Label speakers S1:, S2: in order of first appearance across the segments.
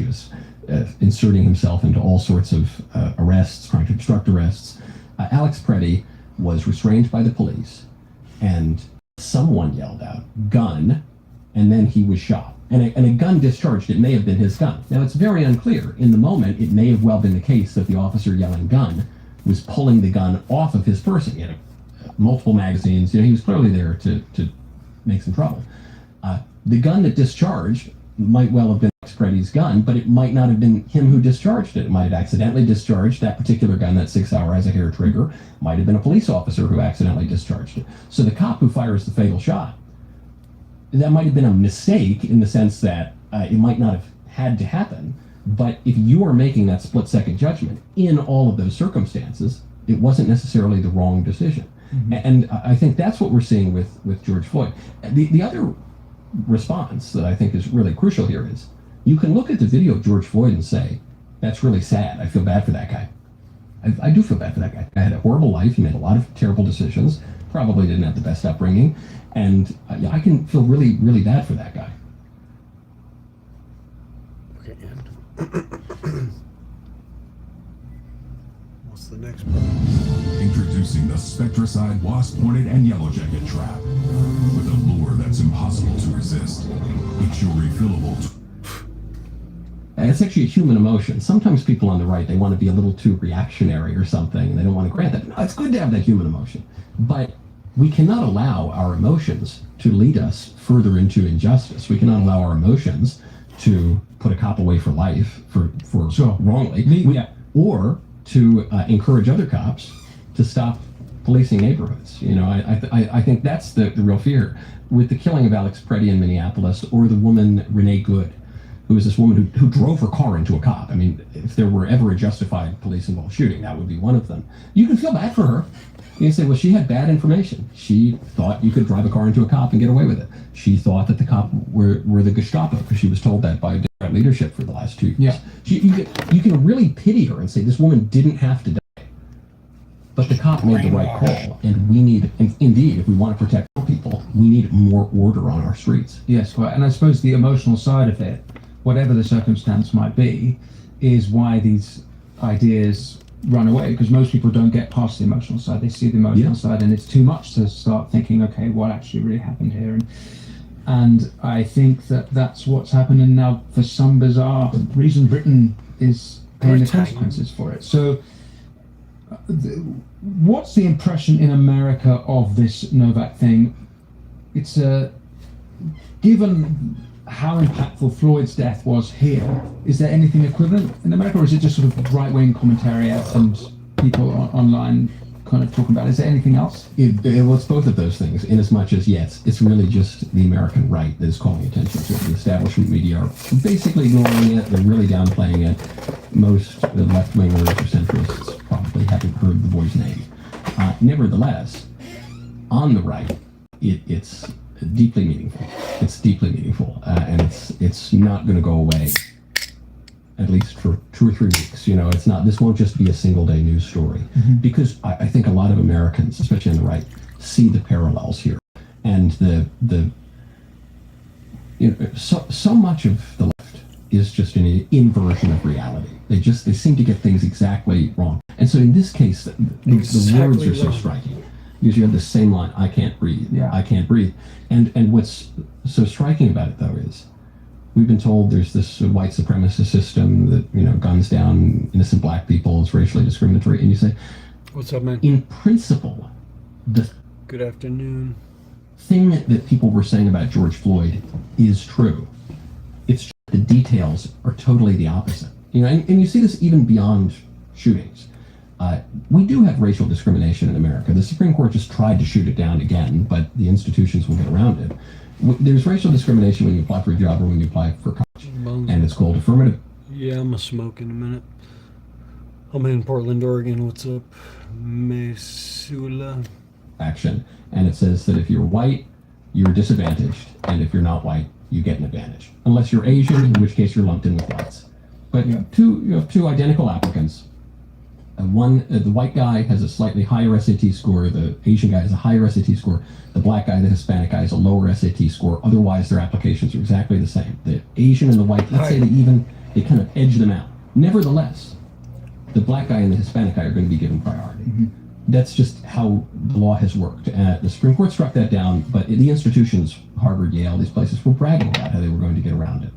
S1: He was inserting himself into all sorts of arrests, trying to obstruct arrests. Alex Preddy was restrained by the police, and someone yelled out, "Gun," and then he was shot. And a gun discharged. It may have been his gun. Now, it's very unclear. In the moment, it may have well been the case that the officer yelling "gun" was pulling the gun off of his person. He had multiple magazines. He was clearly there to make some trouble. The gun that discharged might well have been Alex Preddy's gun, but it might not have been him who discharged it. It might have accidentally discharged that particular gun. That 6-hour has a hair trigger. Might have been a police officer who accidentally discharged it. So the cop who fires the fatal shot, that might have been a mistake in the sense that it might not have had to happen. But if you are making that split-second judgment in all of those circumstances, it wasn't necessarily the wrong decision. Mm-hmm. And I think that's what we're seeing with George Floyd. The other response that I think is really crucial here is you can look at the video of George Floyd and say, that's really sad. I feel bad for that guy. I do feel bad for that guy. I had a horrible life. He made a lot of terrible decisions. Probably didn't have the best upbringing. And I can feel really, really bad for that guy.
S2: Okay, and what's the next part?
S3: Introducing the Spectracide Wasp Hornet and Yellow Jacket trap. With a lure that's impossible to resist. It's your refillable
S1: It's actually a human emotion. Sometimes people on the right, they want to be a little too reactionary or something, and they don't want to grant that. No, it's good to have that human emotion. But we cannot allow our emotions to lead us further into injustice. We cannot allow our emotions to put a cop away for life for
S4: sure.
S1: wrongly, or to encourage other cops to stop policing neighborhoods. I think that's the real fear with the killing of Alex Preddy in Minneapolis, or the woman Renee Good, who was this woman who drove her car into a cop. I mean, if there were ever a justified police-involved shooting, that would be one of them. You can feel bad for her. You can say, well, she had bad information. She thought you could drive a car into a cop and get away with it. She thought that the cop were the Gestapo, because she was told that by Democrat leadership for the last 2 years.
S4: Yeah.
S1: You can really pity her and say, this woman didn't have to die. But the cop made the right call, and we need, indeed, if we want to protect people, we need more order on our streets.
S4: Yes, quite. And I suppose the emotional side of it, whatever the circumstance might be, is why these ideas run away, because most people don't get past the emotional side. They see the emotional side, and it's too much to start thinking, okay, what actually really happened here? And I think that's what's happened, and now for some bizarre reason, Britain is paying the consequences for it. So what's the impression in America of this Novak thing? It's given how impactful Floyd's death was here, is there anything equivalent in America, or is it just sort of right-wing commentary and people online kind of talking about it? Is there anything else?
S1: Well, it's both of those things, in as much as, yes, it's really just the American right that is calling attention to it. The establishment media are basically ignoring it. They're really downplaying it. Most the left-wingers or centrists probably haven't heard the boy's name. Nevertheless, on the right, it's deeply meaningful. It's deeply meaningful, and it's not going to go away, at least for 2 or 3 weeks. It's not. This won't just be a single-day news story, because I think a lot of Americans, especially on the right, see the parallels here, and so much of the left is just an inversion of reality. They seem to get things exactly wrong, and so in this case, the words are so striking. Because you have the same line, I can't breathe, I can't breathe. And what's so striking about it, though, is we've been told there's this white supremacist system that, guns down innocent black people, is racially discriminatory. And you say,
S2: what's up, man?
S1: In principle,
S2: good afternoon.
S1: Thing that people were saying about George Floyd is true. It's just the details are totally the opposite. And you see this even beyond shootings. We do have racial discrimination in America. The Supreme Court just tried to shoot it down again, but the institutions will get around it. There's racial discrimination when you apply for a job or when you apply for college, and it's called affirmative.
S2: Yeah, I'm gonna smoke in a minute. I'm in Portland, Oregon. What's up, Mesula?
S1: Action, and it says that if you're white, you're disadvantaged, and if you're not white, you get an advantage. Unless you're Asian, in which case you're lumped in with whites. But you have two identical applicants. The white guy has a slightly higher SAT score, the Asian guy has a higher SAT score, the black guy, the Hispanic guy, has a lower SAT score. Otherwise, their applications are exactly the same. The Asian and the white, let's say they even they kind of edge them out. Nevertheless, the black guy and the Hispanic guy are going to be given priority. That's just how the law has worked. The Supreme Court struck that down, but the institutions, Harvard, Yale, these places, were bragging about how they were going to get around it.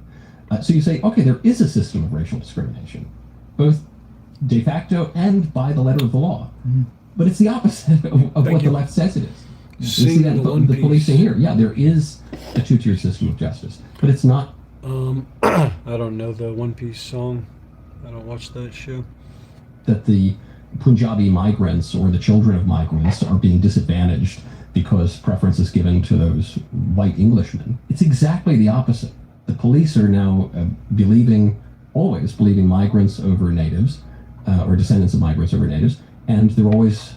S1: So you say, okay, there is a system of racial discrimination, both de facto and by the letter of the law. But it's the opposite of what the left says it is. You see that in the policing here. Yeah, there is a two-tier system of justice, but it's not.
S2: I don't know the One Piece song. I don't watch that show.
S1: That the Punjabi migrants or the children of migrants are being disadvantaged because preference is given to those white Englishmen. It's exactly the opposite. The police are now always believing migrants over natives, or descendants of migrants over natives, and they're always,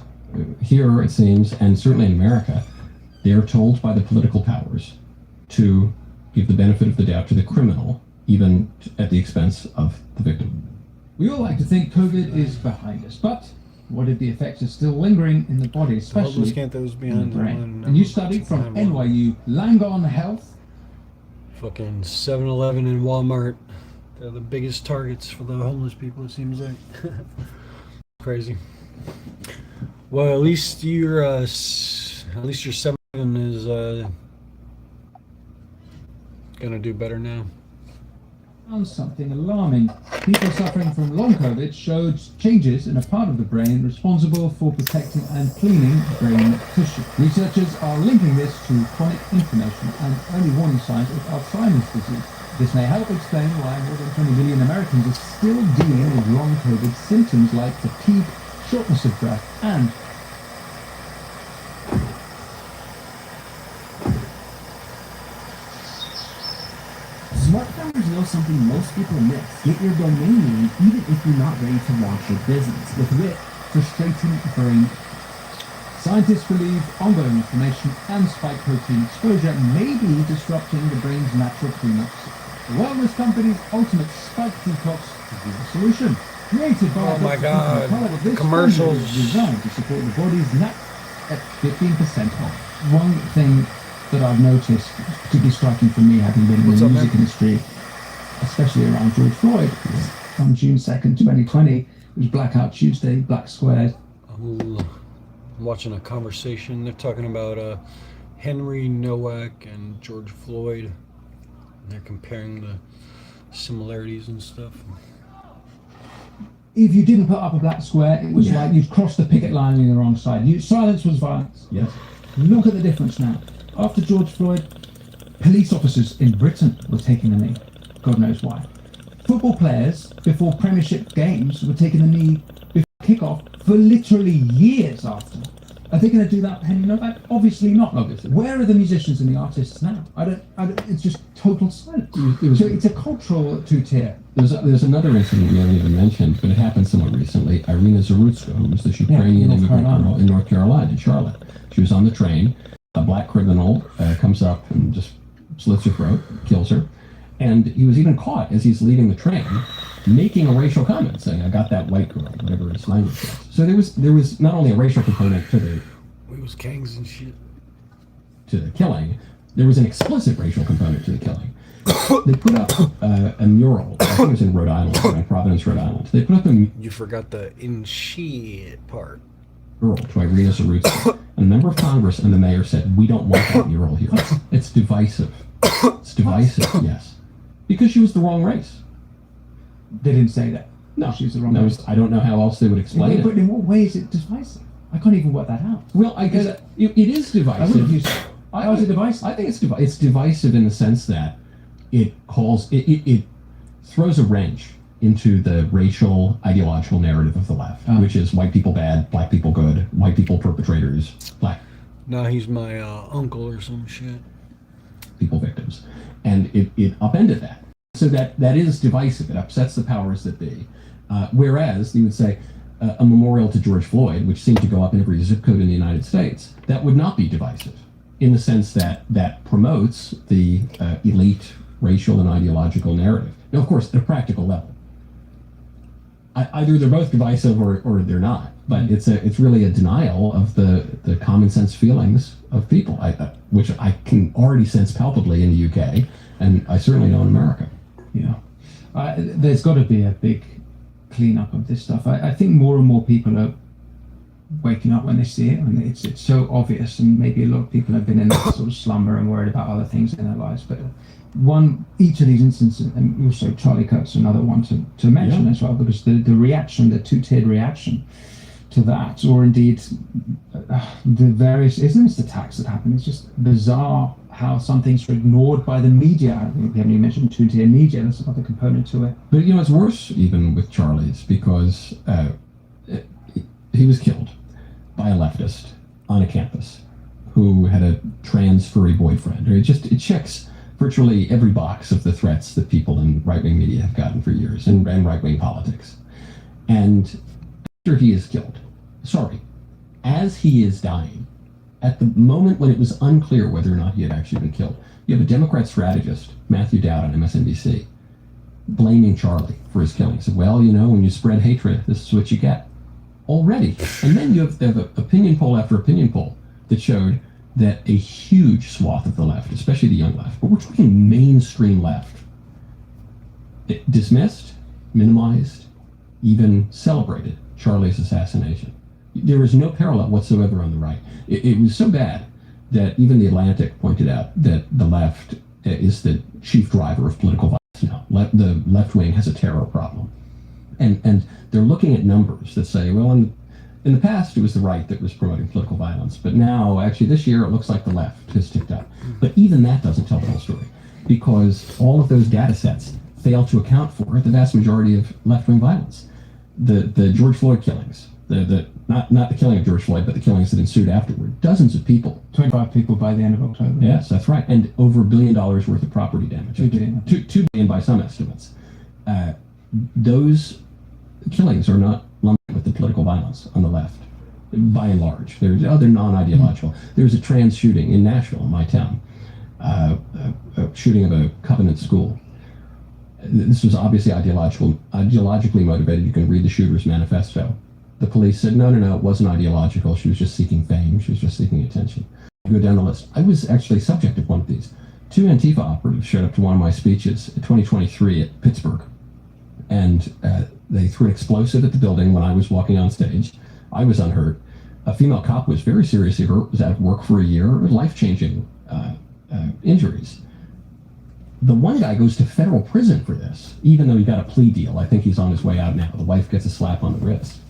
S1: here it seems, and certainly in America, they're told by the political powers to give the benefit of the doubt to the criminal, even at the expense of the victim.
S4: We all like to think COVID is behind us, but what if the effects are still lingering in the body, especially in the brain? A new study from NYU Langone Health.
S2: Fucking 7-Eleven and Walmart. They're the biggest targets for the homeless people, it seems like. Crazy. Well, at least your 7 is gonna do better now.
S4: Found something alarming. People suffering from long COVID showed changes in a part of the brain responsible for protecting and cleaning brain tissue. Researchers are linking this to chronic inflammation and early warning signs of Alzheimer's disease. This may help explain why more than 20 million Americans are still dealing with long COVID symptoms like fatigue, shortness of breath, and
S5: Smartphones know something most people miss. Get your domain name even if you're not ready to launch your business with WIT for straightened brain.
S4: Scientists believe ongoing inflammation and spike protein exposure may be disrupting the brain's natural cleanups. The wellness company's ultimate spike detox is the solution. Created by this
S2: commercials
S4: is designed to support the body's at 15% off. One thing that I've noticed, particularly striking for me, having been in the music industry, especially around George Floyd, on June 2nd, 2020, it was Blackout Tuesday, Black Squares.
S2: I'm watching a conversation. They're talking about Henry Nowak and George Floyd. They're comparing the similarities and stuff.
S4: If you didn't put up a black square, it was like you'd crossed the picket line on the wrong side. Silence was violence.
S1: Yes.
S4: Look at the difference now. After George Floyd, police officers in Britain were taking a knee. God knows why. Football players, before Premiership games, were taking a knee before kickoff for literally years after. Are they going to do that, Henry Novak? Obviously not.
S1: Obviously.
S4: Where are the musicians and the artists now? I don't. It's just total silence. It's a cultural two-tier.
S1: There's another incident we haven't even mentioned, but it happened somewhat recently. Irina Zarutska, who was this Ukrainian immigrant girl in North Carolina, in Charlotte. She was on the train. A black criminal comes up and just slits her throat, kills her. And he was even caught as he's leaving the train making a racial comment, saying, "I got that white girl," whatever his language was. So there was not only a racial component to the
S2: gangs and shit
S1: to the killing, there was an explicit racial component to the killing. They put up a mural. I think it was in Rhode Island, in Providence, Rhode Island. They put up
S2: You forgot the in shit part.
S1: Mural to Irina Zarutska. A member of Congress and the mayor said, "We don't want that mural here. It's divisive." It's divisive, yes. Because she was the wrong race.
S4: They didn't say that.
S1: No,
S4: she was the wrong race.
S1: I don't know how else they would explain it.
S4: But in what way is it divisive? I can't even work that out.
S1: Well, I guess it is divisive.
S4: How is it divisive?
S1: I think it's divisive in the sense that it throws a wrench into the racial ideological narrative of the left, which is white people bad, black people good, white people perpetrators, black.
S2: Now he's my uncle or some shit.
S1: People victims. And it upended that. So that is divisive. It upsets the powers that be. Whereas you would say a memorial to George Floyd, which seemed to go up in every zip code in the United States, that would not be divisive in the sense that promotes the elite racial and ideological narrative. Now, of course, at a practical level, either they're both divisive or they're not. But it's really a denial of the common sense feelings of people, which I can already sense palpably in the UK, and I certainly know in America.
S4: Yeah. There's got to be a big cleanup of this stuff. I think more and more people are waking up when they see it, and it's so obvious, and maybe a lot of people have been in that sort of slumber and worried about other things in their lives. But each of these instances, and also Charlie Kirk's another one to mention as well, because the reaction, the two-tiered reaction to that, or indeed the various Islamist attacks that happen, it's just bizarre how some things are ignored by the media. I think we haven't even mentioned two-tier media. That's another component to it.
S1: But it's worse even with Charlie's, because he was killed by a leftist on a campus who had a trans furry boyfriend. It checks virtually every box of the threats that people in right-wing media have gotten for years, and right-wing politics. And after he is killed, as he is dying, at the moment when it was unclear whether or not he had actually been killed, you have a Democrat strategist, Matthew Dowd on MSNBC, blaming Charlie for his killing. He said, well, when you spread hatred, this is what you get. Already. And then you have opinion poll after opinion poll that showed that a huge swath of the left, especially the young left, but we're talking mainstream left, dismissed, minimized, even celebrated Charlie's assassination. There was no parallel whatsoever on the right. It was so bad that even the Atlantic pointed out that the left is the chief driver of political violence now. The left wing has a terror problem. And they're looking at numbers that say, well, in the past it was the right that was promoting political violence, but now, actually this year, it looks like the left has ticked up. But even that doesn't tell the whole story, because all of those data sets fail to account for the vast majority of left-wing violence. The George Floyd killings, not the killing of George Floyd, but the killings that ensued afterward, dozens of people.
S4: 25 people by the end of October.
S1: Yes, that's right. And over $1 billion worth of property damage.
S4: $2 billion.
S1: $2 billion by some estimates. Those killings are not lumped with the political violence on the left, by and large. They're non-ideological. There's a trans shooting in Nashville, my town, a shooting of a Covenant school. This was obviously ideologically motivated. You can read the shooter's manifesto. The police said, no, it wasn't ideological. She was just seeking fame. She was just seeking attention. I go down the list. I was actually subject of one of these. 2 Antifa operatives showed up to one of my speeches in 2023 at Pittsburgh, and they threw an explosive at the building when I was walking on stage. I was unhurt. A female cop was very seriously hurt, was out of work for a year, life-changing injuries. The one guy goes to federal prison for this, even though he got a plea deal. I think he's on his way out now. The wife gets a slap on the wrist.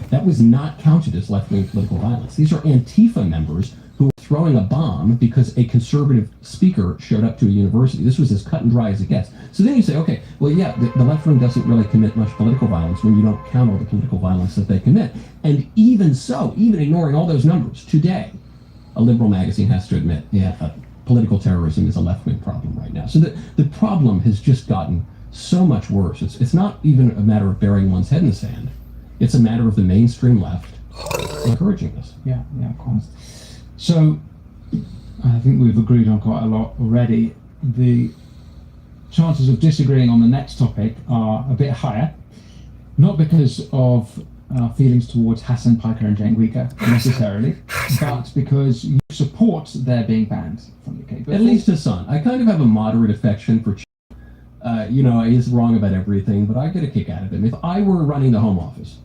S1: That was not counted as left-wing political violence. These are Antifa members who were throwing a bomb because a conservative speaker showed up to a university. This was as cut and dry as it gets. So then you say, okay, well, yeah, the left wing doesn't really commit much political violence when you don't count all the political violence that they commit. And even so, even ignoring all those numbers, today, a liberal magazine has to admit, political terrorism is a left-wing problem right now. So the problem has just gotten so much worse. It's not even a matter of burying one's head in the sand. It's a matter of the mainstream left encouraging this.
S4: Yeah, of course. So I think we've agreed on quite a lot already. The chances of disagreeing on the next topic are a bit higher, not because of our feelings towards Hassan Piker and Jane Uyghur necessarily, but because you support their being banned from the UK.
S1: At least Hassan. I kind of have a moderate affection for he's wrong about everything, but I get a kick out of him. If I were running the Home Office,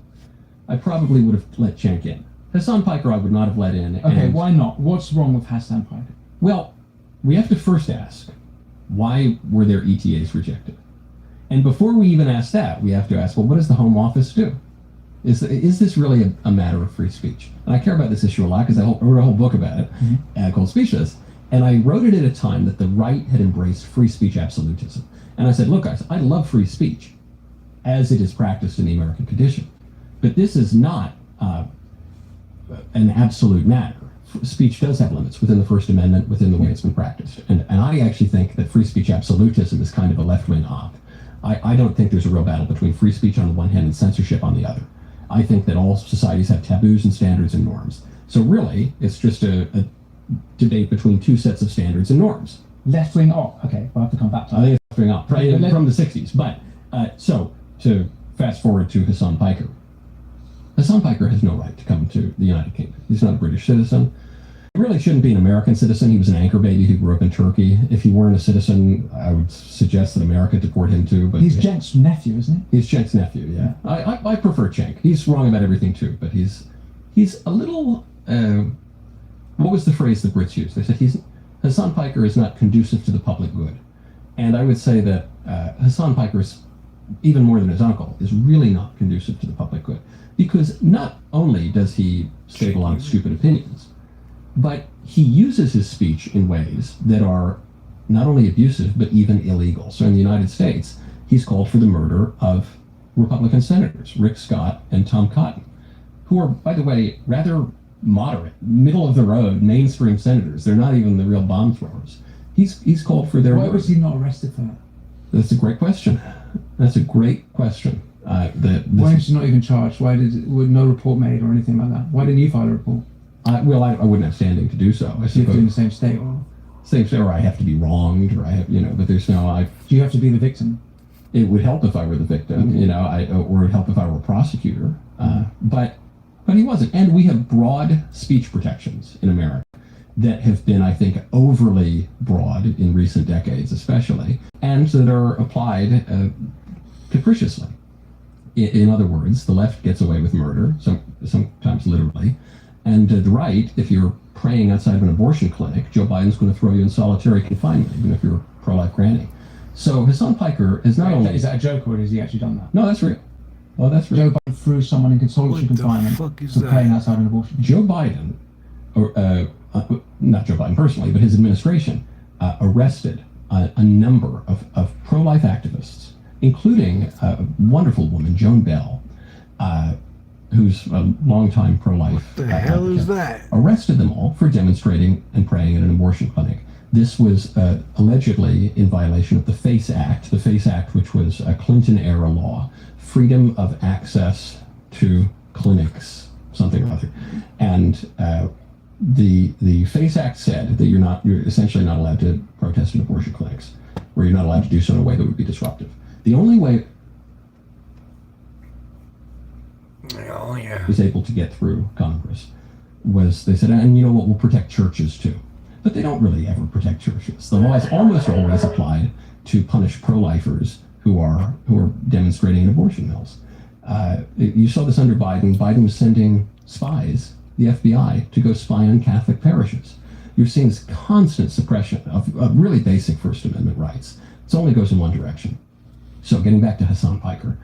S1: I probably would have let Cenk in. Hassan Piker I would not have let in.
S4: Okay, why not? What's wrong with Hassan Piker?
S1: Well, we have to first ask, why were their ETAs rejected? And before we even ask that, we have to ask, well, what does the Home Office do? Is this really a matter of free speech? And I care about this issue a lot because I wrote a whole book about it called Speechless. And I wrote it at a time that the right had embraced free speech absolutism. And I said, look, guys, I love free speech as it is practiced in the American condition. But this is not an absolute matter. Speech does have limits within the First Amendment, within the way it's been practiced. And I actually think that free speech absolutism is kind of a left-wing op. I don't think there's a real battle between free speech on the one hand and censorship on the other. I think that all societies have taboos and standards and norms. So really, it's just a debate between two sets of standards and norms.
S4: Left-wing op. Okay, we'll have to come back to that.
S1: I think it's left-wing op from the 60s. But so to fast forward to Hassan Piker. Hassan Piker has no right to come to the United Kingdom. He's not a British citizen. He really shouldn't be an American citizen. He was an anchor baby who grew up in Turkey. If he weren't a citizen, I would suggest that America deport him too. But
S4: He's Cenk's nephew, isn't
S1: he's Cenk's nephew, yeah. I prefer Cenk. He's wrong about everything too, but he's a little... what was the phrase the Brits used? They said Hassan Piker is not conducive to the public good. And I would say that Hassan Piker is, even more than his uncle, is really not conducive to the public good. Because not only does he stable on stupid opinions, but he uses his speech in ways that are not only abusive, but even illegal. So in the United States, he's called for the murder of Republican senators, Rick Scott and Tom Cotton, who are, by the way, rather moderate, middle-of-the-road, mainstream senators. They're not even the real bomb throwers. He's called for their
S4: Why
S1: murder.
S4: was he not arrested for that?
S1: That's a great question. That's a great question.
S4: Why is he not even charged? Why was no report made or anything like that? Why didn't you file a report?
S1: I wouldn't have standing to do so. I
S4: Do you have to be in the
S1: suppose.
S4: same state, or
S1: Same state, or I have to be wronged, or I have, but there's no,
S4: do you have to be the victim?
S1: it would help if I were the victim, or it would help if I were a prosecutor. But he wasn't. And we have broad speech protections in America that have been, I think, overly broad in recent decades, especially, and that are applied capriciously. In other words, the left gets away with murder, sometimes literally, and the right, if you're praying outside of an abortion clinic, Joe Biden's going to throw you in solitary confinement, even if you're a pro-life granny. So Hassan Piker is not only...
S4: Is that a joke, or has he actually done that?
S1: No, that's real. Oh, that's real.
S4: Joe Biden threw someone in solitary
S2: What the
S4: confinement
S2: fuck is
S4: for
S2: that?
S4: praying outside an abortion.
S1: Joe Biden, or not Joe Biden personally, but his administration, arrested a number of pro-life activists, including a wonderful woman, Joan Bell, who's a longtime pro-life
S2: What the hell is
S1: advocate,
S2: that?
S1: arrested them all for demonstrating and praying at an abortion clinic. This was allegedly in violation of the FACE Act, which was a Clinton-era law, freedom of access to clinics, something or other. And the FACE Act said that you're essentially not allowed to protest in abortion clinics, or you're not allowed to do so in a way that would be disruptive. The only way
S2: Oh, yeah.
S1: was able to get through Congress was, they said, and you know what, we'll protect churches too. But they don't really ever protect churches. The law is almost always applied to punish pro-lifers who are demonstrating in abortion mills. You saw this under Biden. Biden was sending spies, the FBI, to go spy on Catholic parishes. You're seeing this constant suppression of really basic First Amendment rights. It only goes in one direction. So getting back to Hassan Piker.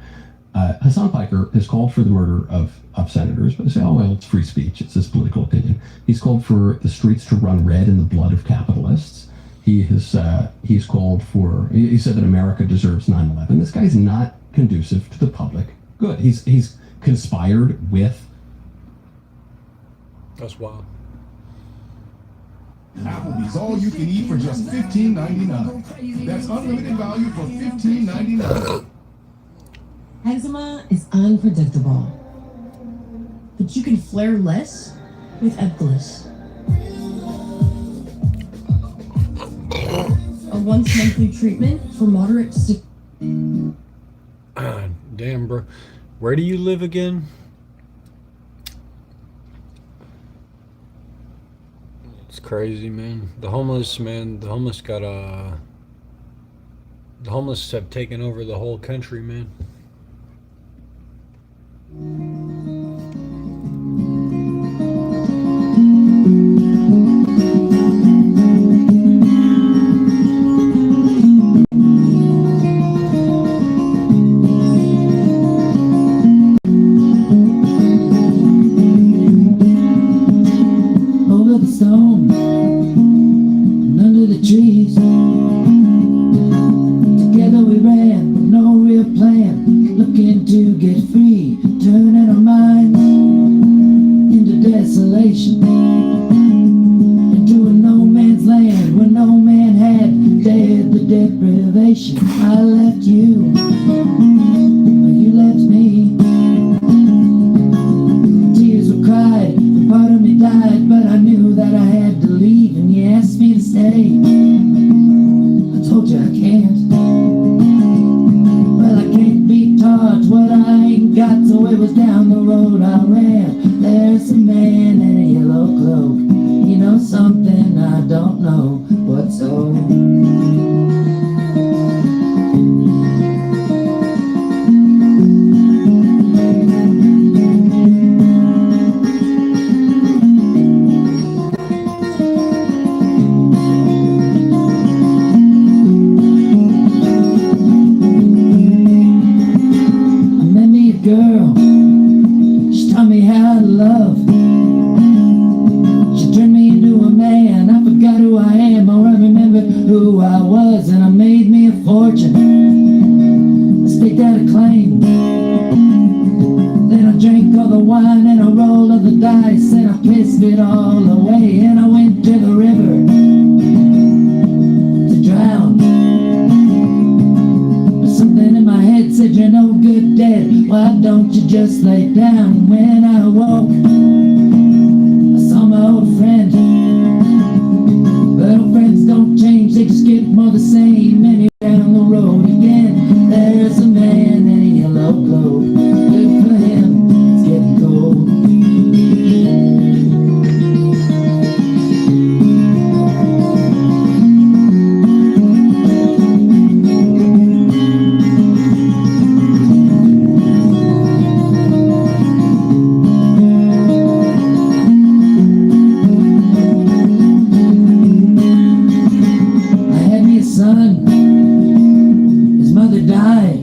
S1: Hassan Piker has called for the murder of senators, but they say, oh, well, it's free speech. It's his political opinion. He's called for the streets to run red in the blood of capitalists. He's called for, he said that America deserves 9/11. This guy's not conducive to the public good. He's conspired with...
S2: That's wild.
S3: Applebee's all you can eat for just $15.99. That's unlimited value for $15.99.
S6: Eczema is unpredictable, but you can flare less with Epglis. A once-monthly treatment for moderate to
S2: Damn, bro. Where do you live again? It's crazy, man. The homeless have taken over the whole country, man.
S6: over the stone and under the trees. Together we ran with no real plan, looking to get free, turning our minds into desolation, into a no man's land where no man had dared the deprivation. I left you, or you left me. Tears were cried, and part of me died, but I knew that I had to leave, and you asked me to stay. I told you I can't. Well, I can't be taught what I ain't got, so it was down the road I ran. There's a man in a yellow cloak, you know, claim. Then I drank all the wine and I rolled all the dice and I pissed it all away and I went to the river to drown. But something in my head said, you're no good dead, why don't you just lay down? When I awoke, I saw my old friend. But old friends don't change, they just get more the same. And he down the road again. There's a man in a yellow globe. Good for him, it's getting cold. I had me a son. His mother died.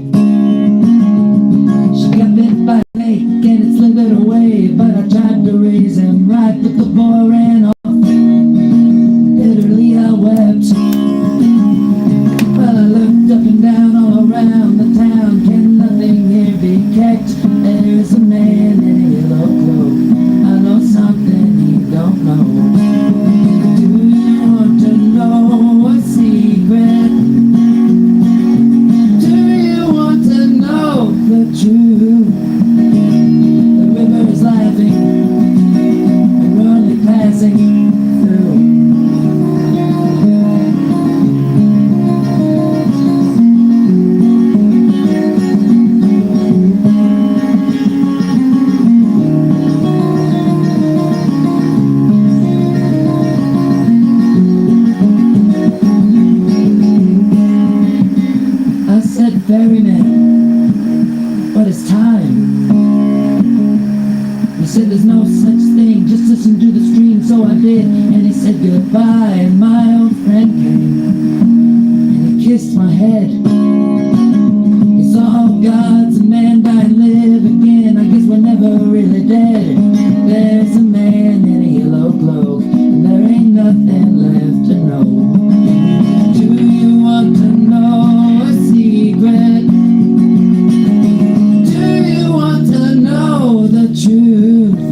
S6: She got bit by a snake and it slithered away. But I tried to raise him right, but the boy ran off. Literally I wept. Well, I looked up and down all around the town. Can nothing here be kept? There's a man in a yellow cloak. I know something he don't know. Do you want to know a secret? Do you want to know the truth? The river is laughing and we're only passing through. I said, ferryman, but it's time. He said, there's no such thing, just listen to the stream. So I did, and he said goodbye. And my old friend came, and he kissed my head. He saw all gods and man die and live again. I guess we're never really dead. There's a man in a yellow cloak, and there ain't nothing left to know. Do you want to know a secret? Do you want to know the truth?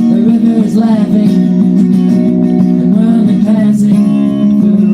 S6: The river is laughing and we're only passing through.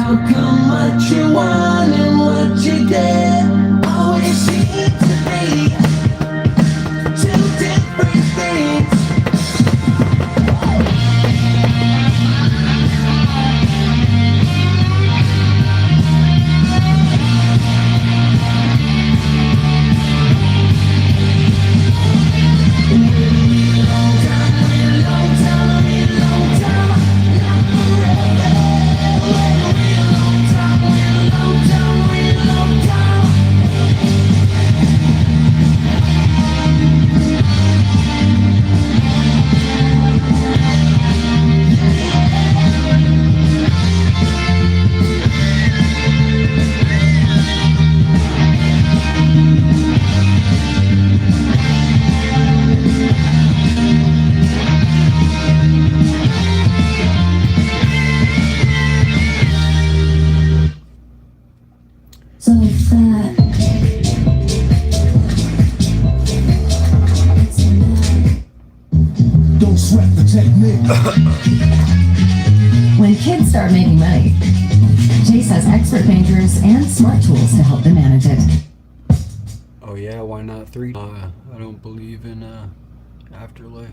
S6: How come what you want and what you get always seem to be two different things? So sad.
S3: Don't sweat the technique.
S7: When kids start making money, Chase has expert bankers and smart tools to help them manage it.
S2: Oh yeah, why not 3? I don't believe in afterlife.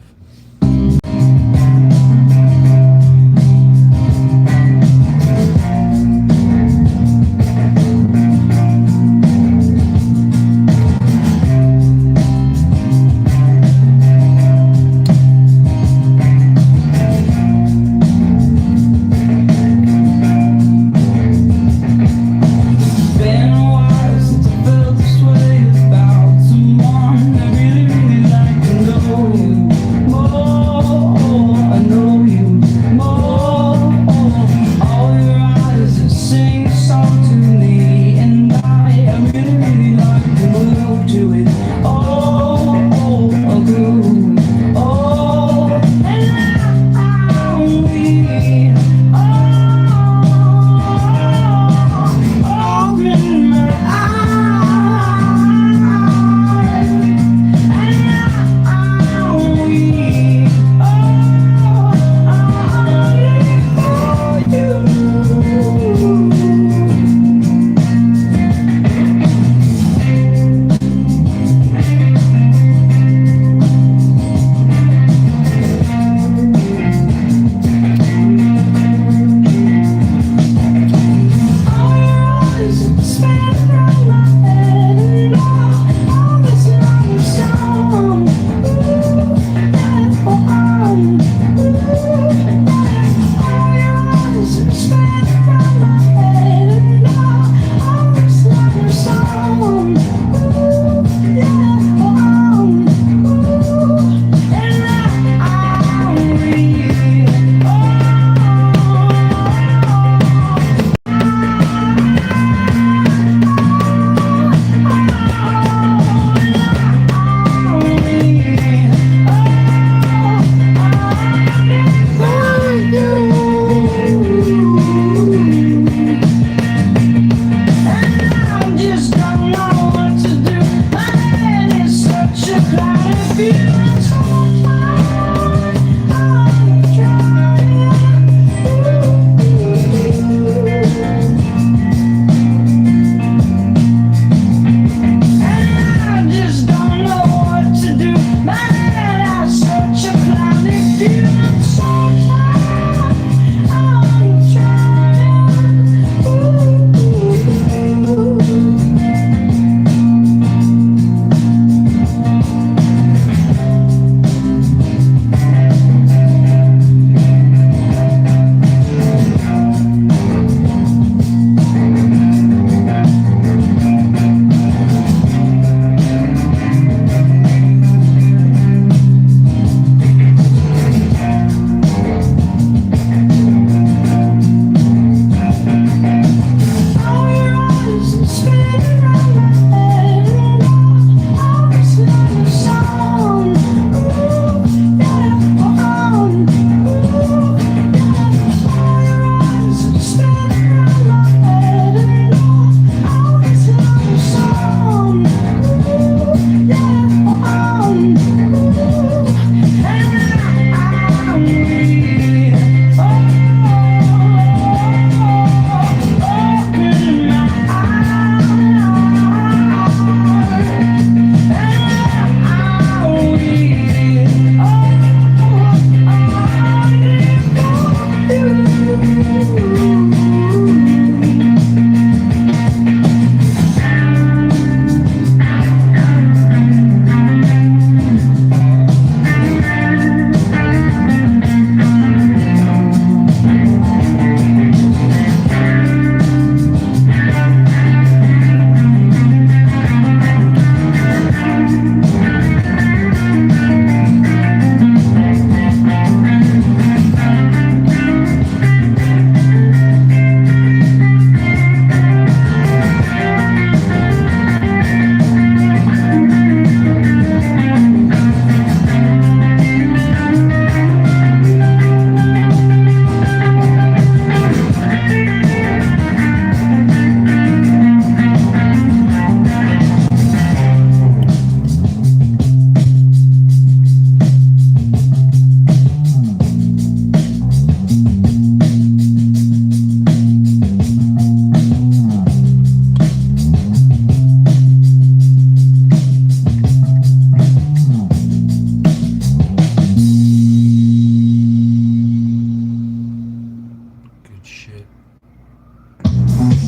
S6: Been a while since I felt this way about someone I really, really like to know you more.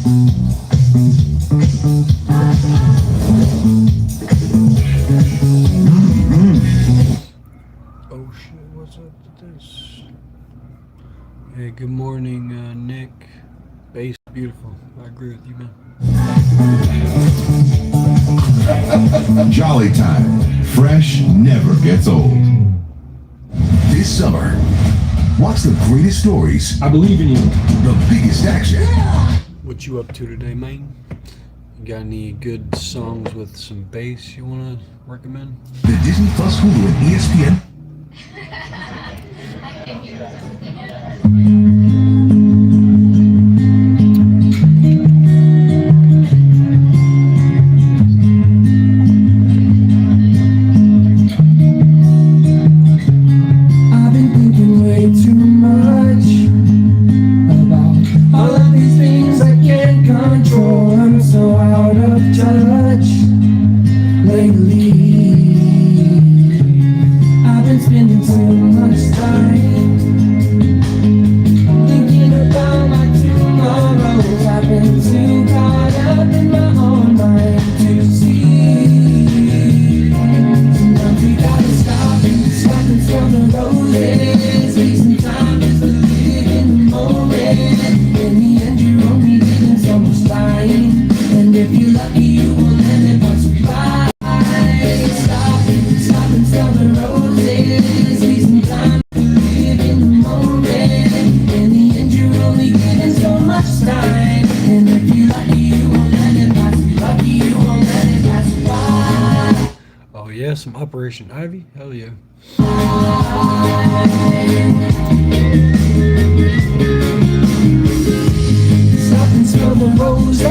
S2: Oh shit, what's up with this? Hey, good morning, Nick. Bass, beautiful. I agree with you, man.
S3: Jolly time. Fresh never gets old. This summer, watch the greatest stories,
S1: I believe in you.
S3: the biggest action,
S2: What you up to today, man? You got any good songs with some bass you want to recommend?
S3: the Disney Plus, Hulu, and ESPN.
S6: I've been thinking way too much about all of these things I can't control. I'm so out of touch lately. I've been spending too much time thinking about my tomorrows. I've been too caught up in my own mind to see. Sometimes we gotta stop and smell the roses. Take some time just to live in the moment. In the end, you're only getting so much time, and if you're lucky, you will let it pass you by. Stop and smell the roses. Take some time to live in the moment. In the end, you're only getting so much time, and if you're lucky, you won't let it pass you. Lucky, you won't let it pass you by.
S2: Oh yeah, some Operation Ivy? Hell yeah.
S6: Stop and smell the roses.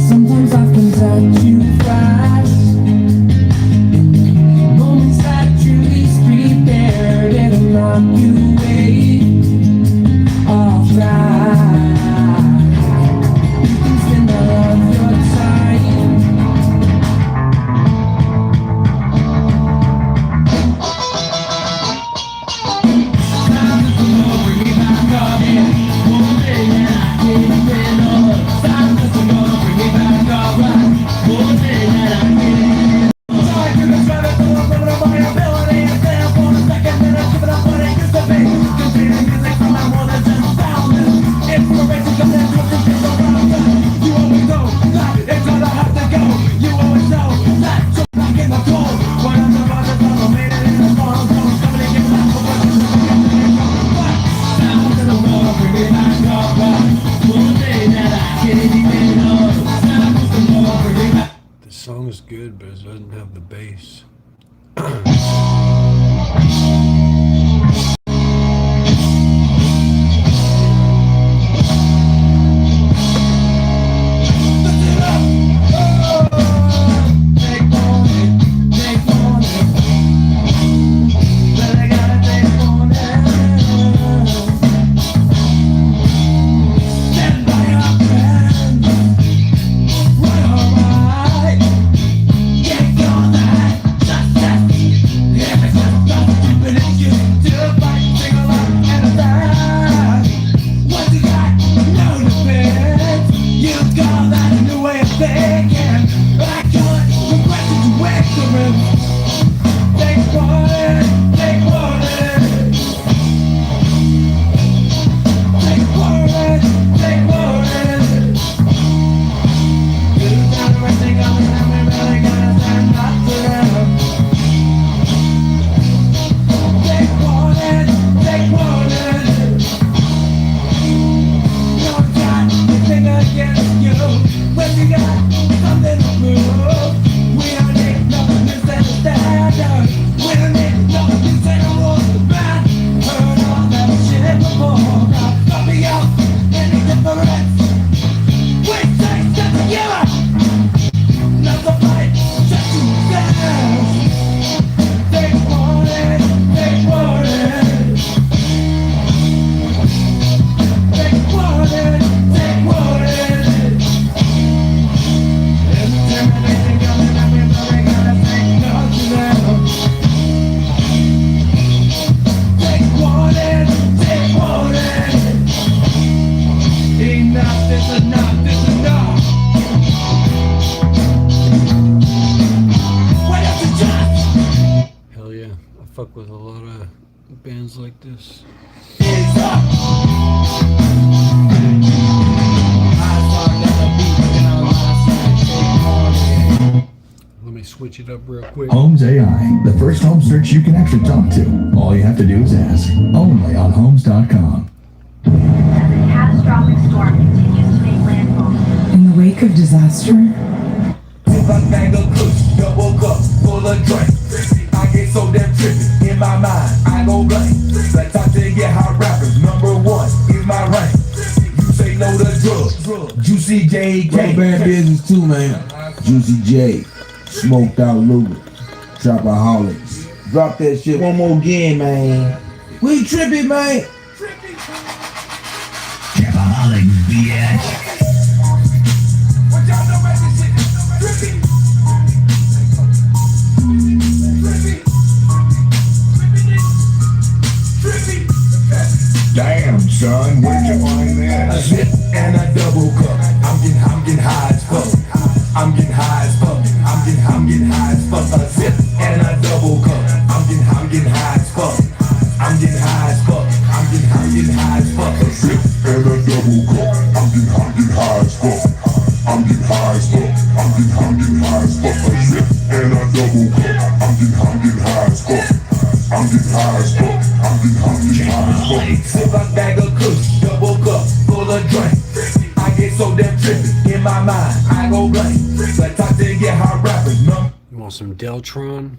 S6: Sometimes I can touch you fast. Moments that you least prepared, it'll knock you away. Off right. You can spend all of your time
S2: fuck with a lot of bands like this. Let me switch it up real quick.
S8: Homes AI, the first home search you can actually talk to. All you have to do is ask. Only on homes.com.
S9: As a catastrophic storm continues to make landfall.
S10: In the wake of disaster,
S11: If I bag of kush, double cup, full of drink. I get so damn trippy, in my mind, I go blank. Like top 10 get hot rappers, number one is my rank. You say no to drugs, Juicy J.
S12: Bad business too, man. Juicy J, smoked out Luger, Trapaholics. Drop that shit one more again, man. We trippy, man.
S8: Trapaholics, bitch.
S11: What y'all know about this shit? Trippy.
S3: Damn, son, where'd you find that?
S11: A zip and a double cup. I'm getting high as fuck. I'm getting high as fuck. I'm getting high as fuck. A zip and a double cup. I'm getting high as fuck. I'm getting high as fuck. I'm getting high as fuck.
S3: A sip and a double cup. I'm getting high as fuck. I'm getting high as fuck. I'm getting high as fuck. A sip and a double cup. I'm getting high as fuck. I'm getting high as fuck. I'm getting high as fuck.
S11: Sip a bag of kush, double cup, full of drink. I get so damn trippy, in my mind, I go blank. Like top 10 get hot rappers, no.
S2: You want some Deltron?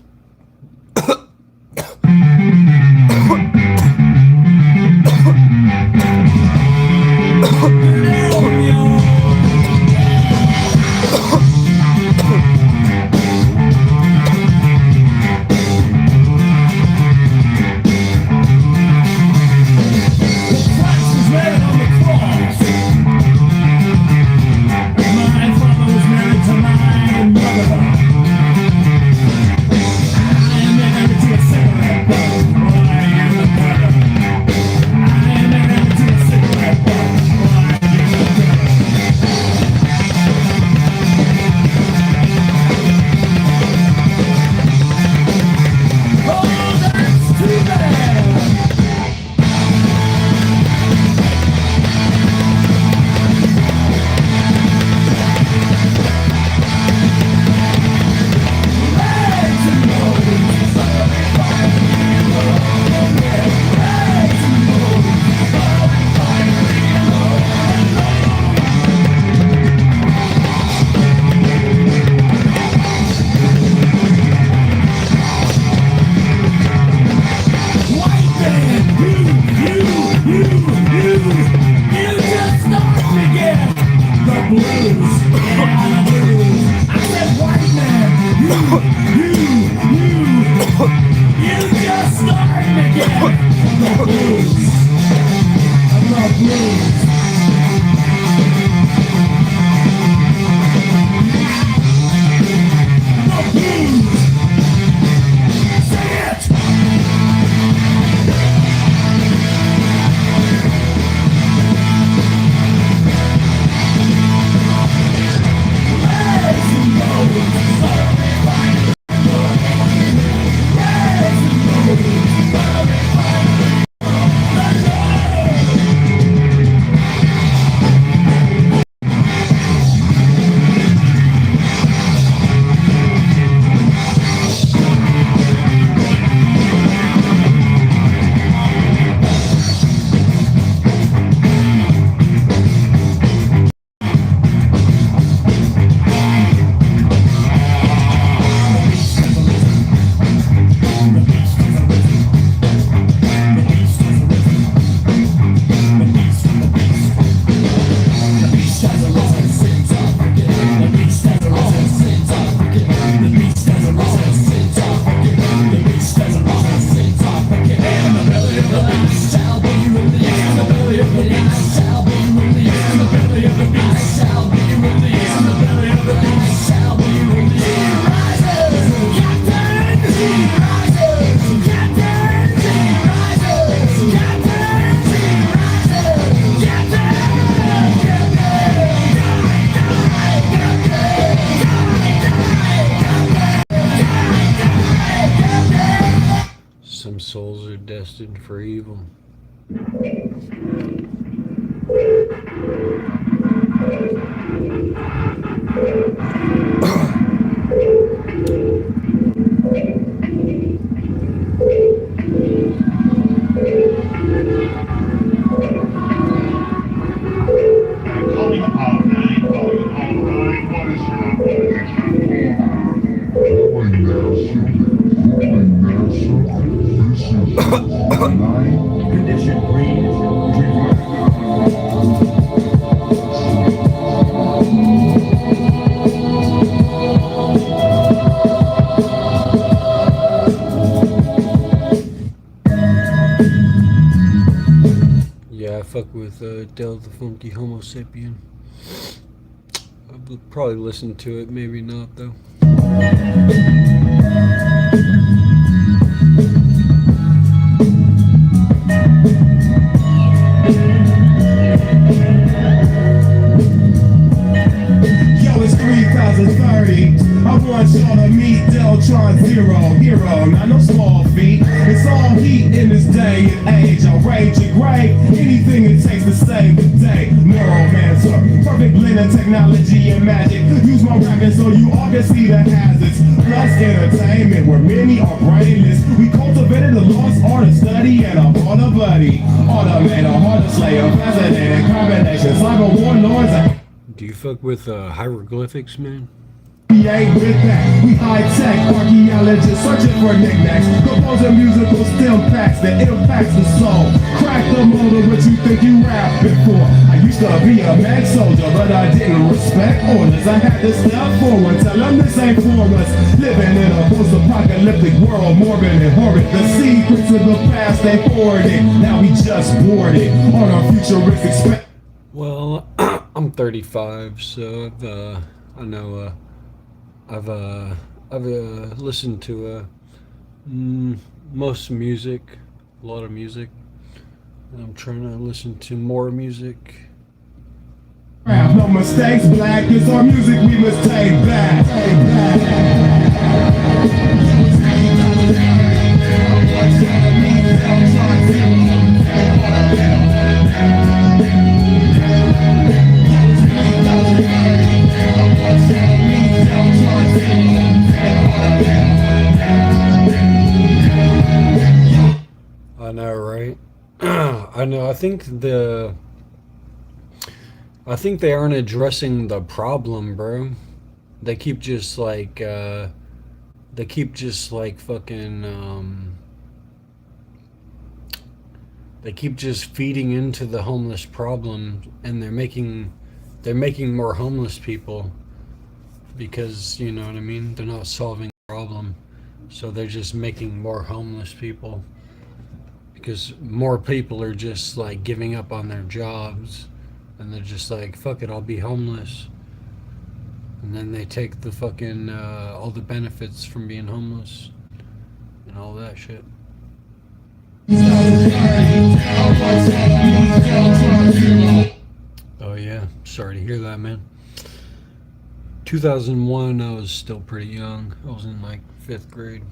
S2: Some souls are destined for evil.
S3: Condition green.
S2: Yeah, I fuck with Del the Funky Homo Sapien. I'll probably listen to it, maybe not though.
S11: Yo, it's 3030. I want y'all to meet Deltron Zero, hero, not no small feat. It's all heat in this day and age. I rage and grade anything it takes to save the day. Neuromancer, perfect blend of technology and magic. Use my rapping so you all can see the hazards. Plus entertainment where many are brainless. We cultivated the lost art of study and a border buddy. Automator, harder slayer, fascinating combinations. Cyber warlords.
S2: Do you fuck with hieroglyphics, man?
S11: We ain't with that. We high-tech archaeologists searching for knickknacks, composing musical stem packs that impacts the soul. Crack the motor, what you think you rapping for? I used to be a mad soldier, but I didn't respect orders. I had to step forward, tell them this ain't for us. Living in a post-apocalyptic world, morbid and horrid. The secrets of the past they forwarded. Now we just boarded on our futuristic spec.
S2: Well, I'm 35, so I've listened to most music, a lot of music, and I'm trying to listen to more music.
S11: No mistakes, black is our music we must take back.
S2: I know, right? I know. I think they aren't addressing the problem, bro. They keep just like fucking they keep just feeding into the homeless problem, and they're making more homeless people because, you know what I mean, they're not solving the problem, so they're just making more homeless people because more people are just like giving up on their jobs, and they're just like, fuck it, I'll be homeless. And then they take the fucking all the benefits from being homeless and all that shit. Oh yeah, sorry to hear that, man. 2001, I was still pretty young. I was in like 5th grade.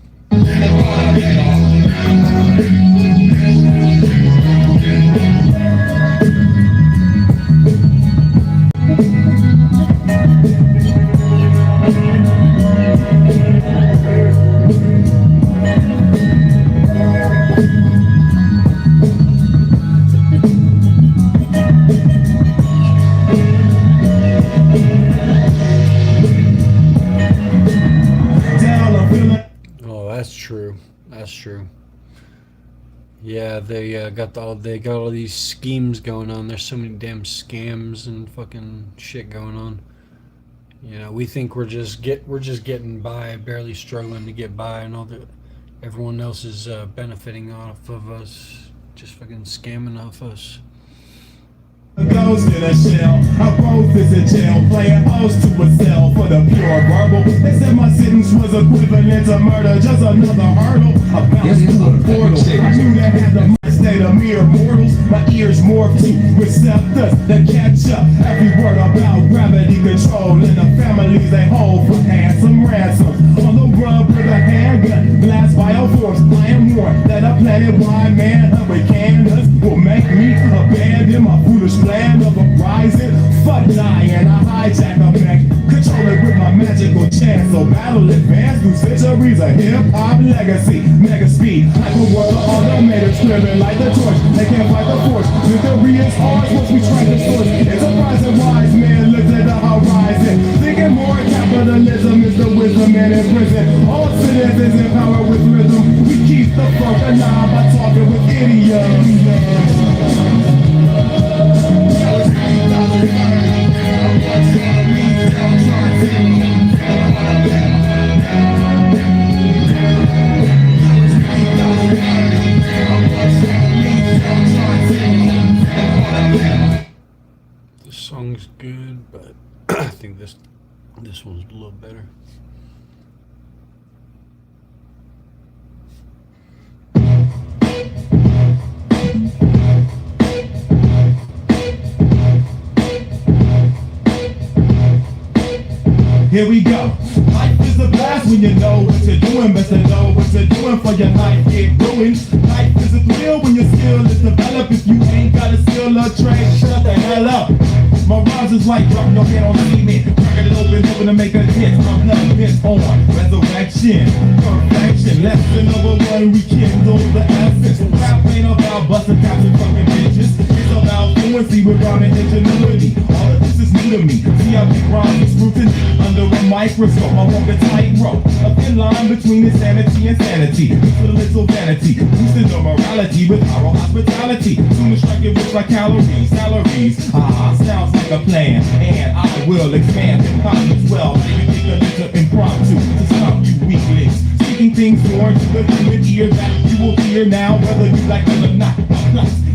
S2: That's true. Yeah, they got all these schemes going on. There's so many damn scams and fucking shit going on. You know, we think we're just getting by, barely struggling to get by, and everyone else is benefiting off of us, just fucking scamming off us.
S11: A ghost in a shell, I both is in jail, playing host to a cell for the pure verbal. They said my sentence was equivalent to murder, just another hurdle. I bounced through the portal, I knew that had the state of mere mortals. My ears morphed to receptors that catch up every word about gravity control and the families they hold for handsome ransom. On the rub with a handgun, glass bioforms, I am warned that
S3: a hip-hop legacy. Mega speed, like a world of automators, flipping like the torch. They can't fight the force. Victory is ours once we strike the source. Enterprise and wise men look to the horizon. Thinking more capitalism is the wisdom and in prison. All citizens empowered with rhythm. We keep the funk alive by talking with idioms.
S2: This song's good, but I think this one's a little better.
S3: Here we go. Life is a blast when you know what you're doing. Best to know what you're doing for your life get ruined. Life is a thrill when your skill is developed. If you ain't got a skill or trade, shut the hell up. My rhymes is like dropping your head on cement. Cracking it open, hoping to make a hit. I'm nothing hits on resurrection, perfection. Lesson number one, rekindle the essence. Rap ain't about busting caps and fucking bitches. It's about fluency with rhyme and ingenuity. All of this is new to me. See how big rhymes with scrutiny. Under a microscope, I walk a tightrope. A thin line between insanity and sanity. With a little vanity, boosting the morality with our hospitality. Soon as strike it rich like calories, salaries. Sounds like a plan, and I will expand and pop as well. Maybe take a little impromptu to stop you weaklings. Speaking things foreign to the human ear that you will hear now, whether you like it or not.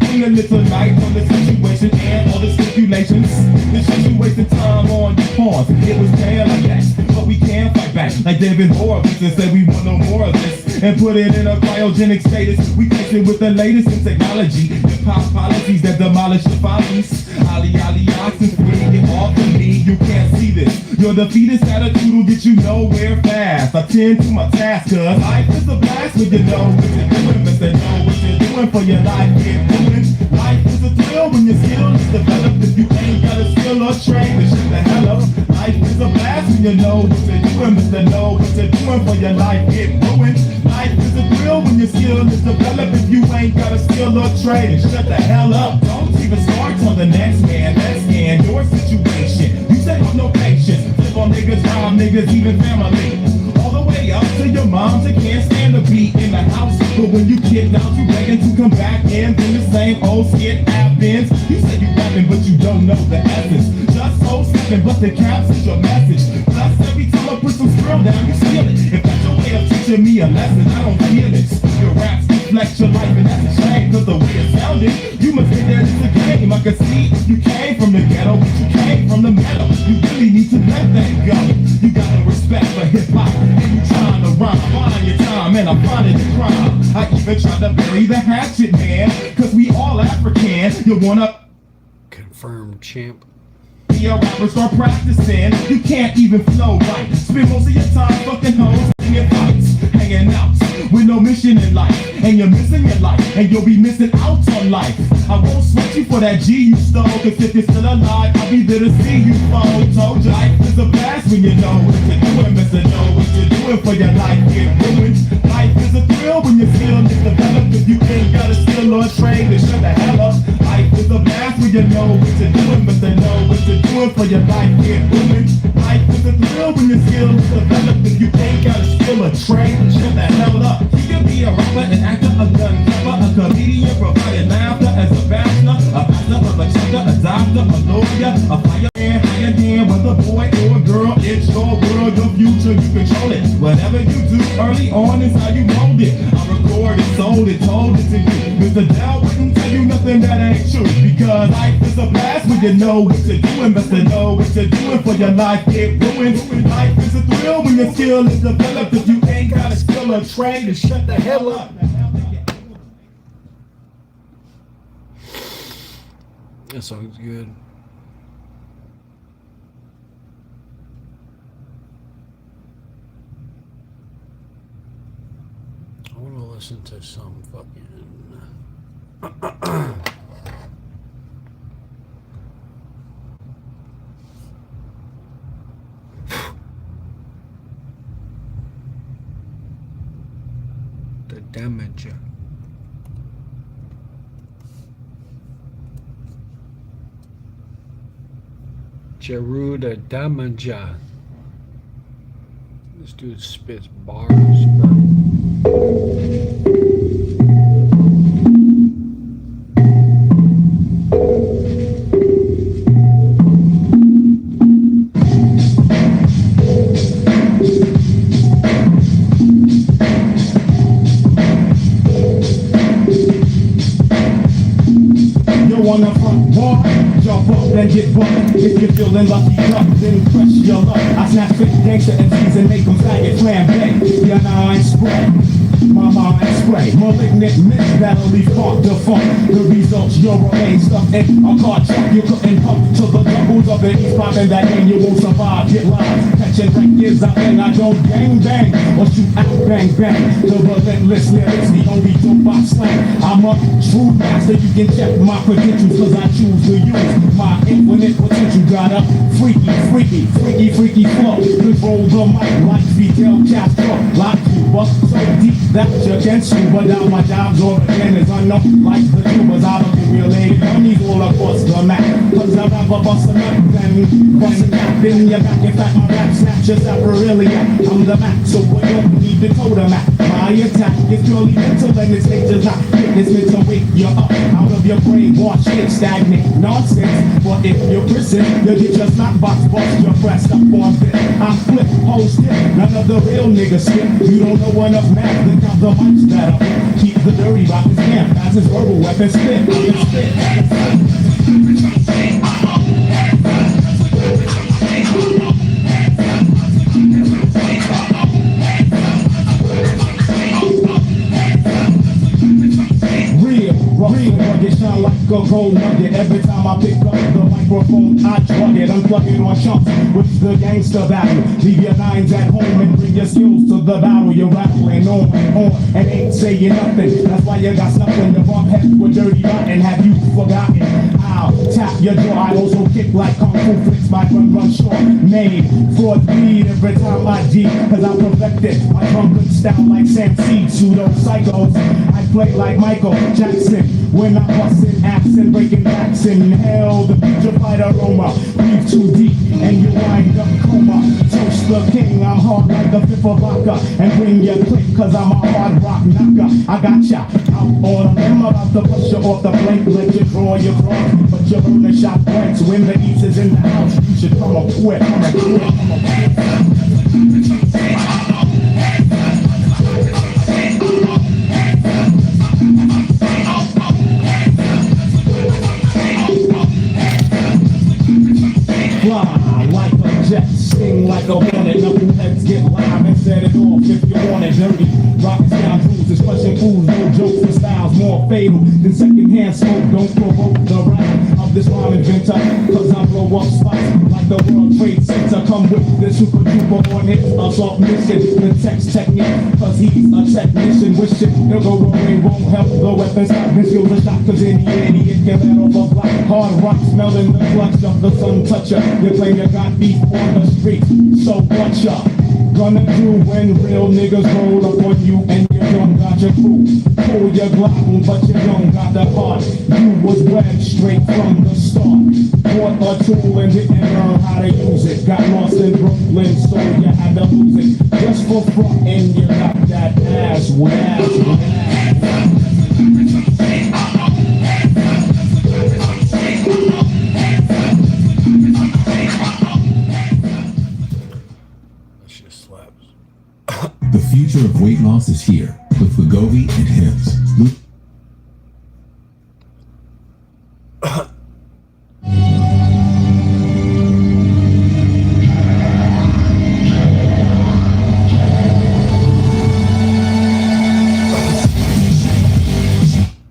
S3: In a little light on the situation and all the stipulations. The shit you wasting time on your pawns. It was bad like that, but we can fight back like David Horowitz and say we want no more of this and put it in a cryogenic status. We fix it with the latest in technology and pop policies that demolish the follies. Ali oxen free, get off of me. You can't see this. Your defeatist attitude will get you nowhere fast. I tend to my task, cause life is a blast when you know what you're doing. But they know what you're doing for your life get ruined. Life is a thrill when your skill is developed. If you ain't got a skill or trade, then shut the hell up. Life is a blast when you know what you're doing. But they know what you're doing for your life get ruined. Life is a thrill when your skill is developed. If you ain't got a skill or trade, then shut the hell up. Don't even start on the next man. Let's scan your situation. You say have no patience. Flip on niggas, rob niggas, even family. All the way up to your moms that can't stand the beat in the house. But when you kick out, you begging to come back in. Then the same old skit happens. You say you rapping, but you don't know the essence. Just so second, but the caps is your message. Plus, every time I put some skrill down, you steal it. If that's your way of teaching me a lesson, I don't feel it. Your raps reflect your life, and that's a shame. Cause the way it sounded, you must think that it's a game. I can see you came from the ghetto, but you came from the meadow. You really need to let that go. You got no respect for hip-hop, and you trying to rhyme. Find your time, and I'm finding the crime. I even tried to bury the hatchet, man. Cause we all African. You wanna
S2: Confirmed champ.
S3: be a rapper, start practicing. You can't even flow right. Spend most of your time fucking hoes, singing fights, hanging out with no mission in life. And you're missing your life, and you'll be missing out on life. I won't sweat you for that G you stole. Cause if you're still alive, I'll be there to see you fall. Told you life is a blast when you know what you're doing. Mr. Know what you're doing for your life get ruined. Life is a thrill when your skill is developed. If you ain't got a skill or trade, then shut the hell up. Life is a blast when you know what you're doing. But they know what you're doing for your life get ruined. Life is a thrill when your skill is developed. If you ain't got a skill or trade, then shut the hell up. You can be a rapper, an actor, a gun rapper, a comedian, providing laughter as a bachelor, a pastor, a checker, a doctor, a lawyer, a fireman, hired hand, whether boy or girl, it's your world, your future, you control it. Whatever you do early on is how you mold it. I recorded, sold it, told it to you. Mr. Dell wouldn't tell you nothing that ain't true. Because life is a blast when you know what you're doing. Best to know what you're doing for your life get ruined. Life is a thrill when your skill is developed. If you ain't got a skill or trade, then shut the hell up.
S2: That song's good. I want to listen to some fucking the damage. Jeru the damage. This dude spits bars, bro.
S5: On the front bar, jump up and get bucked. If you're feeling lucky, duck, then press your luck. I snap fit gangster MCs and make them faggot flambe. Your nine spray, my mind spray. Malignant mix that'll leave caught the funk. The results, your remain stuck in a car truck. You couldn't pump to the doubles of the east poppin' that game. You won't survive, get live. Catching records out and I don't gang bang or shoot out bang bang. The relentless lyrics, the only dope I slang. I'm a true master, you can check my credentials. Cause I choose to use my infinite potential. Got a freaky flow. Control the mic like Fidel Castro. Lock you up so deep that you can scuba down. My job's origin is unknown like the tubers. I don't accumulate monies all across the map. Cause I rather bust a nut than bust a cap in your back. In fact, my rap snatches Aprilia. I'm the Mac, so we don't need the totem map. My attack is purely mental and it's just not fitness meant to wake you up out of your brain. Watch it stagnate nonsense. But if you're prison, you get your snot box bust. You're pressed up on this. I flip, hold still. None of the real niggas skip. You don't know enough math to count the mics that I keep the dirty rockets camp as his verbal weapon spit. Rugged, shine like a gold nugget. Every time I pick up the microphone, I drug it, unplug it on chumps with the gangster battle. Leave your nines at home and bring your skills to the battle. You're rattling on and ain't saying nothing. That's why you got nothing to bump heads with dirty rotten. Have you forgotten? I'll tap your jaw. I also kick like kung fu flicks. My run short. Made for speed every time I G. Cause I perfected my drunken style like Sam C. Pseudo psychos. I play like Michael Jackson. When I'm busting accent, breaking backs in hell, the future fight aroma, breathe too deep, and you wind up coma. Toast the king, I'm hard like the fifth of vodka, and bring your click, cause I'm a hard rock knocker. I got ya out on them, about to push you off the plate, let you draw your cross, but you burn the shot points when the east is in the house. You should come up quick, come up quick. Fly like a jet, sting like a hornet. Knuckleheads get live and set it off if you want it dirty. Rockets down rules, it's crushing fools, no jokes for styles more fatal than secondhand smoke. Don't provoke the wrath of this rhyme inventor, cause I blow up spots like the World Trade Center. Come with the super duper on it, assault mission, the text technique, cause he's a technician. Wishing he'll go away, won't help the weapon stop. This feels a shot, cause in the idiot get that off a block. Hard rock smelling the clutch of the sun toucher. You claim you got beef on the street, so what ya gonna do when real niggas roll up on you and you don't got your crew? Pull your Glock, but you don't got the heart. You was bred straight from the start. Bought a tool and didn't learn how to use it. Got lost in Brooklyn, so you had to lose it. Just for front and you got that ass with ass.
S8: The future of weight loss is here with Wegovy and Hims.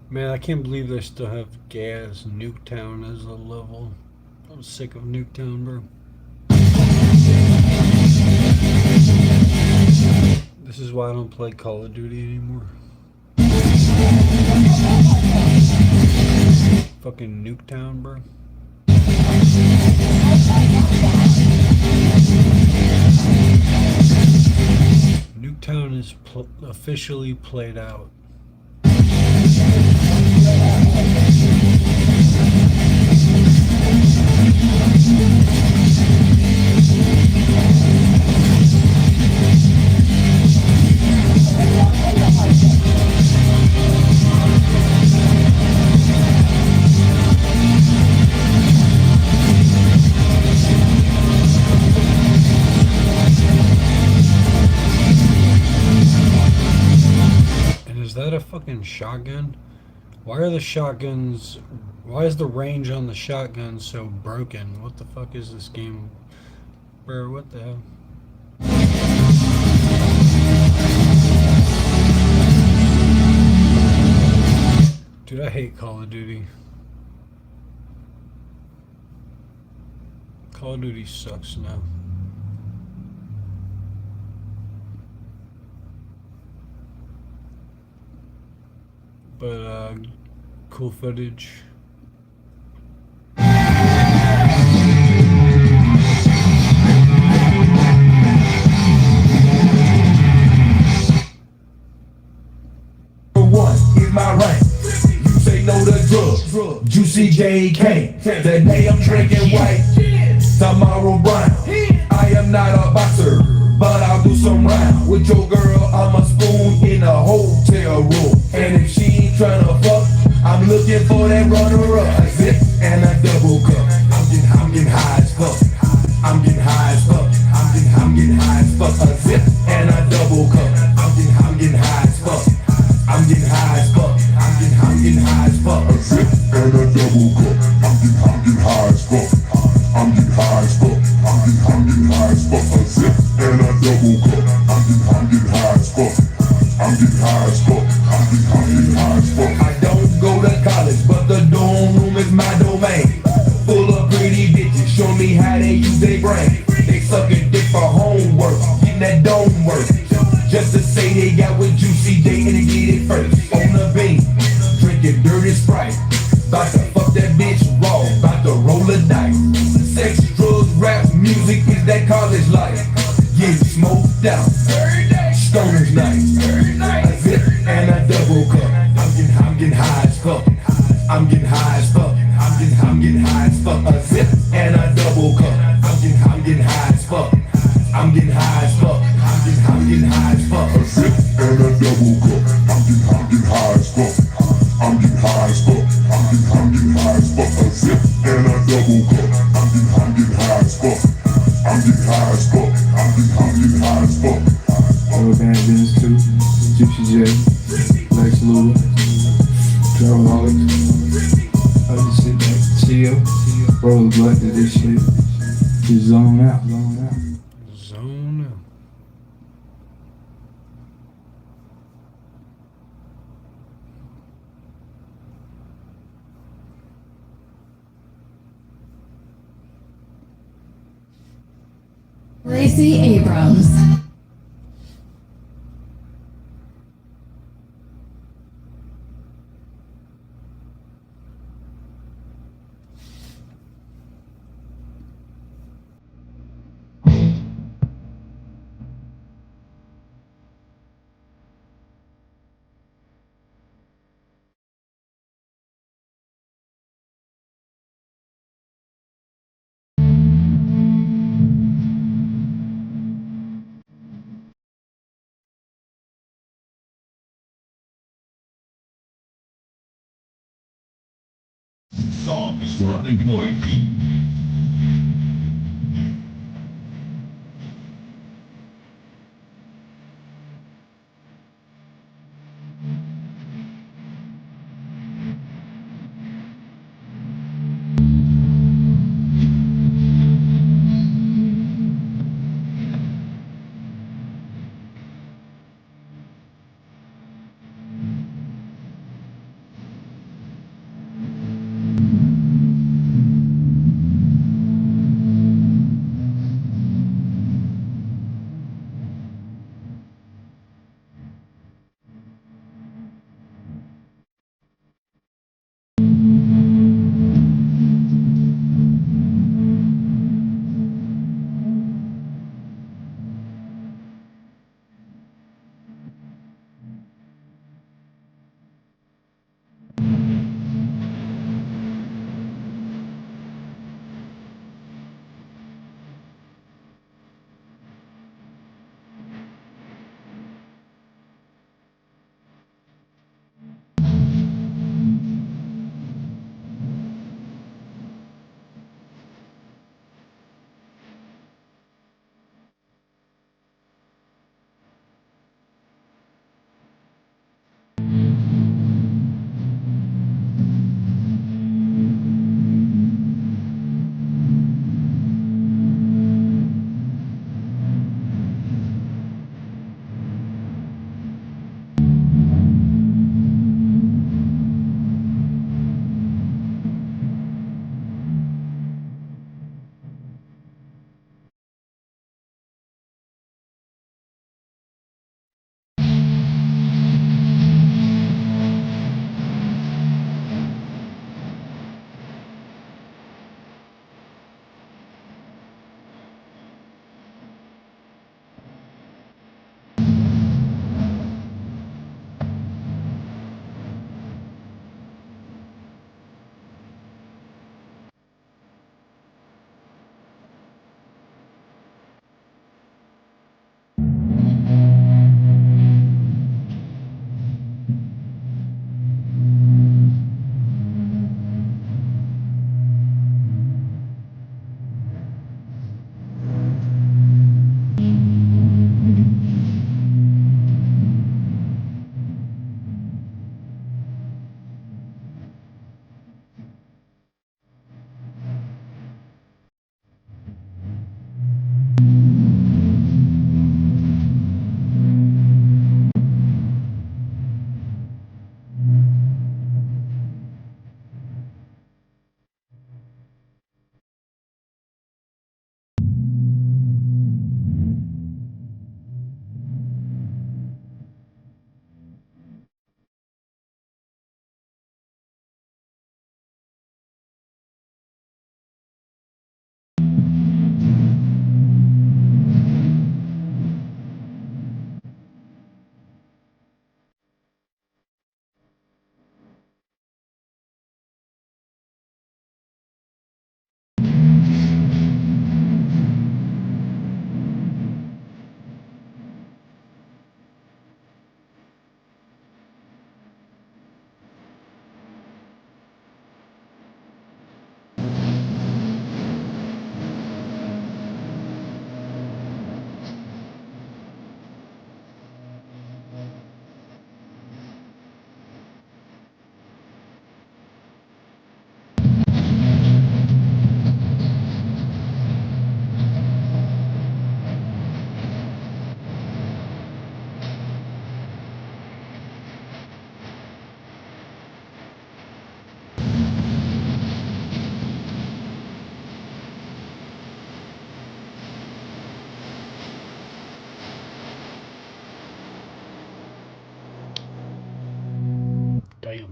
S2: Man, I can't believe they still have gas Nuketown as a level. I'm sick of Nuketown, bro. This is why I don't play Call of Duty anymore. Fucking Nuketown, bro. Nuketown. Town is officially played out. Is that a fucking shotgun? Why are the shotguns... Why is the range on the shotgun so broken? What the fuck is this game? Bro, what the hell? Dude, I hate Call of Duty. Call of Duty sucks now. But cool footage.
S11: One is my rank. You say no to drugs. Juicy JK. That day I'm drinking white. Tomorrow brown. I am not a boxer, but I'll do some round. With your girl, I'm a spoon in a hotel room. And if she ain't tryna fuck, I'm looking for that runner-up. A zip and a double cup. I'm getting high as fuck. I'm getting high as fuck. I'm getting high as fuck. A zip and a double cup. I'm getting high as fuck. I'm getting high as fuck. I'm getting high as fuck.
S3: A zip and a double cup. I'm getting high as fuck. I'm getting high as fuck. I'm getting high as fuck. A zip and a double cup. I'm getting high as fuck. I'm getting high as fuck. I'm getting high as fuck.
S11: I don't go to college, but the dorm room is my domain. Full of pretty bitches, show me how they use their brain. They sucking dick for homework, getting that dome work. Just to say they got with Juicy J and they get it first. On the beam, drinking dirty Sprite. About to fuck that bitch raw, about to roll a dice. Sex, drugs, rap, music is that college life. Getting smoked out, stoner's night. A zip and a double cup. I'm getting high as fuck. I'm getting high as fuck. I'm getting high as fuck. A zip and a double cup. I'm getting high as fuck. I'm getting high as fuck. I'm getting high as fuck.
S3: A zip and a double cup. I'm getting high as fuck. I'm getting high as fuck. I'm getting high as fuck. A zip and a double cup. I'm getting high as fuck. I'm getting high as fuck. I'm getting high as fuck.
S5: All bad business too. Juicy J, Lex Luger, Travelholics. I just sit back, chill, roll a blunt to this shit. Just zone out.
S2: Zone out.
S7: Lacey Abrams.
S3: Songs for unemployed people.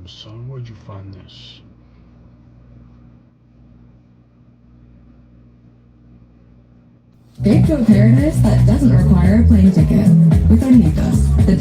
S2: Damn, son, where'd you find this?
S7: Escape to a paradise that doesn't require a plane ticket with Anita, the